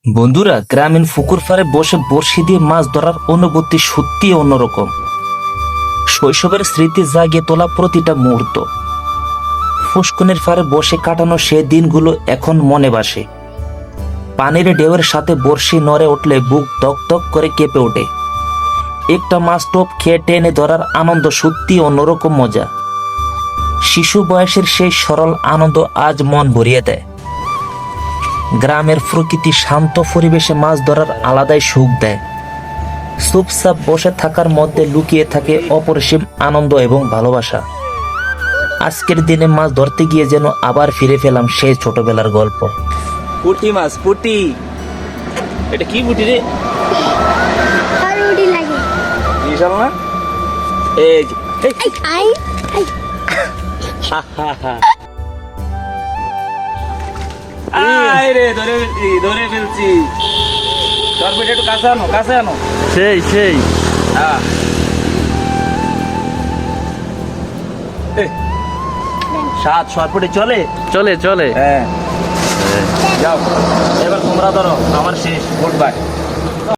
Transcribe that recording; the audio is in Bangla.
বন্ধুরা, গ্রামীণ পুকুর পাড়ে বসে বড়শি দিয়ে মাছ ধরার অনুভূতি সত্যি অন্যরকম। শৈশবের স্মৃতি জাগিয়ে তোলা প্রতিটা মুহূর্ত, পুষ্কনের পাড়ে বসে কাটানো সে দিনগুলো এখন মনে ভাসে। পানির ঢেউয়ের সাথে বড়শি নড়ে উঠলে বুক দক দক করে কেঁপে ওঠে। একটা মাছ টোপ খেয়ে টেনে ধরার আনন্দ সত্যি অন্যরকম মজা। শিশু বয়সের সেই সরল আনন্দ আজ মন ভরিয়ে দেয়। গ্রামের প্রকৃতি শান্ত পরিবেশে মাছ ধরার আলাদাই সুখ দেয়। চুপচাপ বসে থাকার মধ্যে লুকিয়ে থাকে অপরিসীম আনন্দ এবং ভালোবাসা। আজকের দিনে মাছ ধরতে গিয়ে যেন আবার ফিরে পেলাম সেই ছোটবেলার গল্প। পুঁটি মাছ, পুঁটি। এটা কি পুঁটি রে? পাউরুটি লাগে। বিশাল না? এই যে, এই, আই আই হা, হা, হা। আয় রে, ধরে ফেলছি। তোর পেটে একটু কাছে আনো। সেই হ্যাঁ। এই, সাত সরপুটি চলে। চলে হ্যাঁ, যাও এবার তোমরা ধরো, আমার শেষ, গুড বাই।